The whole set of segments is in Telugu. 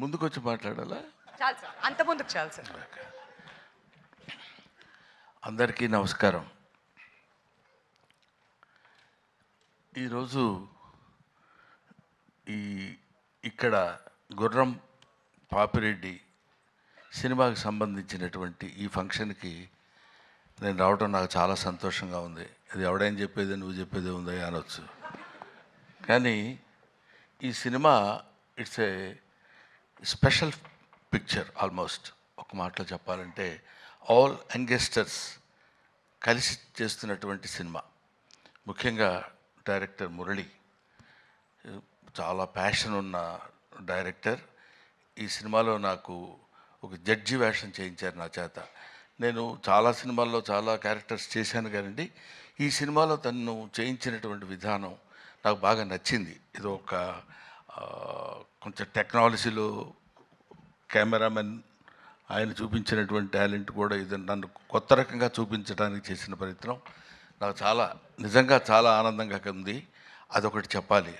ముందుకొచ్చి మాట్లాడాలా? చాలు సార్, అంత ముందుకు చాలు సార్. అందరికీ నమస్కారం. ఈరోజు ఇక్కడ గుర్రం పాపిరెడ్డి సినిమాకి సంబంధించినటువంటి ఈ ఫంక్షన్కి నేను రావడం నాకు చాలా సంతోషంగా ఉంది. ఇది ఎవడైనా చెప్పేది నువ్వు చెప్పేది ఉందా అనొచ్చు, కానీ ఈ cinema it's a special picture. Almost ఒక మాటలో చెప్పాలంటే ఆల్ యంగస్టర్స్ కలిసి చేస్తున్నటువంటి సినిమా. ముఖ్యంగా డైరెక్టర్ మురళి చాలా ప్యాషన్ ఉన్న డైరెక్టర్. ఈ సినిమాలో నాకు ఒక జడ్జి వేషం చేయించారు నా చేత. నేను చాలా సినిమాల్లో చాలా క్యారెక్టర్స్ చేశాను కానండి, ఈ సినిమాలో తను చేయించినటువంటి విధానం నాకు బాగా నచ్చింది. ఇది ఒక కొంచెం టెక్నాలజీలో కెమెరామెన్ ఆయన చూపించినటువంటి టాలెంట్ కూడా ఇది నన్ను కొత్త రకంగా చూపించడానికి చేసిన ప్రయత్నం నాకు చాలా నిజంగా చాలా ఆనందంగా ఉంది. అదొకటి చెప్పాలి.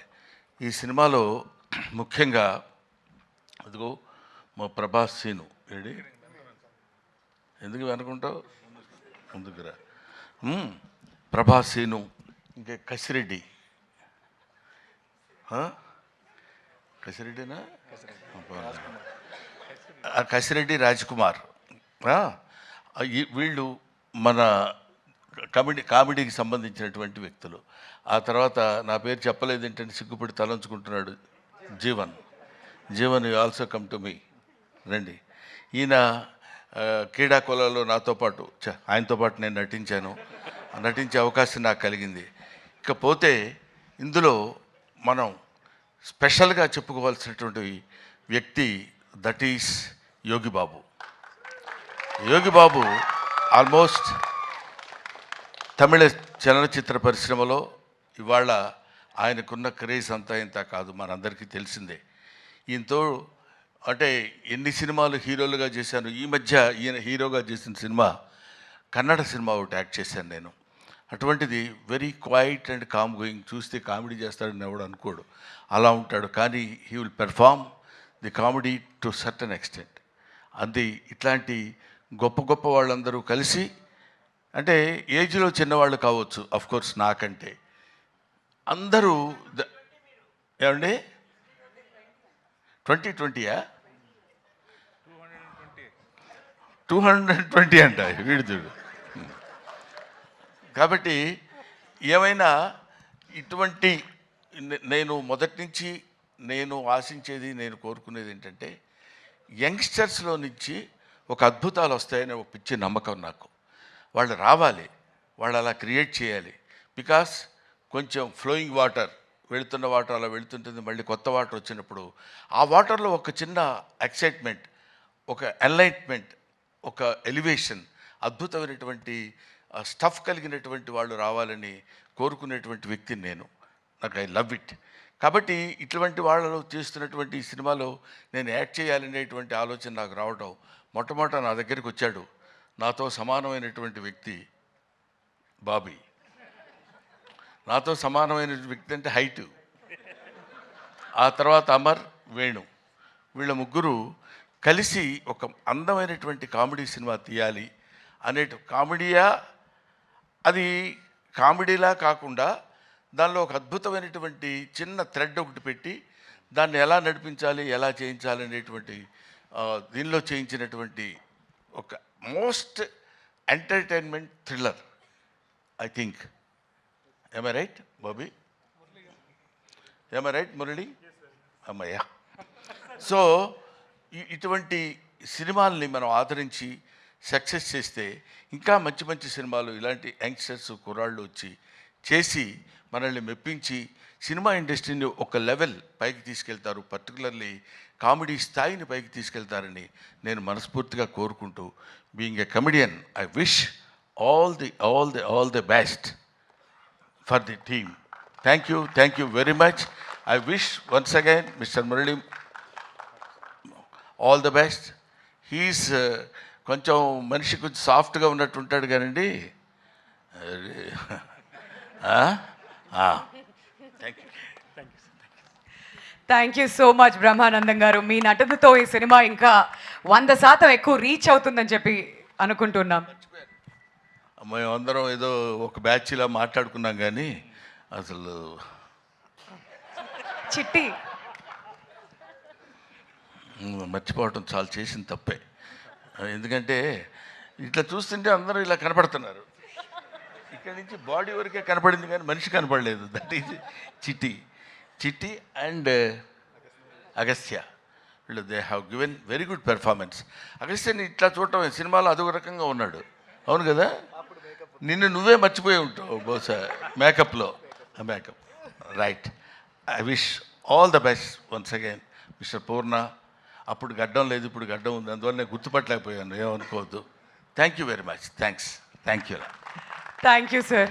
ఈ సినిమాలో ముఖ్యంగా అదిగో మా ప్రభాస్ సీను ఏడి ఎందుకు వెనుకుంటావు, ముందుకురా. ప్రభాస్ సీను, ఇంకా కసిరెడ్డి, కసిరెడ్డినా కసిరెడ్డి రాజ్కుమార్, వీళ్ళు మన కామెడీకి సంబంధించినటువంటి వ్యక్తులు. ఆ తర్వాత నా పేరు చెప్పలేదు ఏంటంటే సిగ్గుపడి తలంచుకుంటున్నాడు Jeevan. Jeevan you also come to me, రండి. ఈయన క్రీడాకులలో నాతో పాటు ఆయనతో పాటు నేను నటించే అవకాశం నాకు కలిగింది. ఇకపోతే ఇందులో మనం స్పెషల్గా చెప్పుకోవాల్సినటువంటి వ్యక్తి that is Yogi Babu. Yogi Babu almost తమిళ చలనచిత్ర పరిశ్రమలో ఇవాళ ఆయనకున్న క్రేజ్ అంతా ఇంత కాదు, మనందరికీ తెలిసిందే. ఈయనతో అంటే ఎన్ని సినిమాలు హీరోలుగా చేశాను. ఈ మధ్య ఈయన హీరోగా చేసిన సినిమా కన్నడ సినిమా ఒకటి యాక్ట్ చేశాను నేను. అటువంటిది very quiet and calm going. చూస్తే కామెడీ చేస్తాడని ఎవడు అనుకోడు, అలా ఉంటాడు. కానీ he will perform the comedy to certain extent. అది ఇట్లాంటి గొప్ప గొప్ప వాళ్ళందరూ కలిసి, అంటే ఏజ్లో చిన్నవాళ్ళు కావచ్చు అఫ్కోర్స్ నాకంటే, అందరూ ఏమండి 2020యా 220 అంట వీడిదుడు. కాబట్టి ఏమైనా ఇటువంటి నేను మొదటి నుంచి నేను ఆశించేది, నేను కోరుకునేది ఏంటంటే యంగ్స్టర్స్లో నుంచి ఒక అద్భుతాలు వస్తాయనే ఒక పిచ్చి నమ్మకం నాకు. వాళ్ళు రావాలి, వాళ్ళు అలా క్రియేట్ చేయాలి. బికాస్ కొంచెం ఫ్లోయింగ్ వాటర్, వెళుతున్న వాటర్ అలా వెళుతుంటుంది, మళ్ళీ కొత్త వాటర్ వచ్చినప్పుడు ఆ వాటర్లో ఒక చిన్న ఎక్సైట్మెంట్, ఒక ఎన్లైట్మెంట్, ఒక ఎలివేషన్, అద్భుతమైనటువంటి స్టఫ్ కలిగినటువంటి వాళ్ళు రావాలని కోరుకునేటువంటి వ్యక్తిని నేను. నాకు ఐ లవ్ ఇట్. కాబట్టి ఇటువంటి వాళ్ళు చేస్తున్నటువంటి ఈ సినిమాలో నేను యాక్ట్ చేయాలనేటువంటి ఆలోచన నాకు రావడం, మొట్టమొదట నా దగ్గరికి వచ్చాడు నాతో సమానమైనటువంటి వ్యక్తి బాబీ. నాతో సమానమైన వ్యక్తి అంటే హైటు. ఆ తర్వాత అమర్, వేణు, వీళ్ళ ముగ్గురు కలిసి ఒక అందమైనటువంటి కామెడీ సినిమా తీయాలి కామెడీయా, అది కామెడీలా కాకుండా దానిలో ఒక అద్భుతమైనటువంటి చిన్న థ్రెడ్ ఒకటి పెట్టి దాన్ని ఎలా నడిపించాలి, ఎలా చేయించాలి అనేటువంటి దీనిలో చేయించినటువంటి ఒక most entertainment thriller I think. Am I right, Bobby? Am I right, Murali? అమ్మయ్య. సో ఇటువంటి సినిమాల్ని మనం ఆదరించి సక్సెస్ చేస్తే ఇంకా మంచి మంచి సినిమాలు ఇలాంటి యంగ్స్టర్స్ కుర్రాళ్ళు వచ్చి చేసి మనల్ని మెప్పించి సినిమా ఇండస్ట్రీని ఒక లెవెల్ పైకి తీసుకెళ్తారు, పర్టికులర్లీ కామెడీ స్థాయిని పైకి తీసుకెళ్తారని నేను మనస్ఫూర్తిగా కోరుకుంటూ, being a comedian, I wish all the best for the team. Thank you very much. I wish once again Mr. Murali all the best. He's కొంచెం మనిషి కొంచెం సాఫ్ట్గా ఉన్నట్టు ఉంటాడు కానండి. Thank you. Thank you so much Brahmanandam గారు. మీ నటనతో ఈ సినిమా ఇంకా 100% ఎక్కువ రీచ్ అవుతుందని చెప్పి అనుకుంటున్నాం. మేమందరం ఏదో ఒక బ్యాచ్లా మాట్లాడుకున్నాం కానీ అసలు చిట్టి మర్చిపోవటం చాలా చేసిన తప్పే. ఎందుకంటే ఇట్లా చూస్తుంటే అందరూ ఇలా కనపడుతున్నారు. ఇక్కడి నుంచి బాడీ వరకే కనపడింది కానీ మనిషి కనపడలేదు. That is Chitti and Agastya. వీళ్ళు they have given very good performance. అగస్త్యని ఇట్లా చూడటం సినిమాలో అదొక రకంగా ఉన్నాడు. అవును కదా, నిన్ను నువ్వే మర్చిపోయి ఉంటావు బహుశా మేకప్లో. Makeup right. I wish all the best once again mister Poorna. అప్పుడు గడ్డం లేదు, ఇప్పుడు గడ్డం ఉంది, అందువల్ల నేను గుర్తుపట్టలేకపోయాను, ఏమనుకోవద్దు. Thank you very much. Thank you. Thank you sir.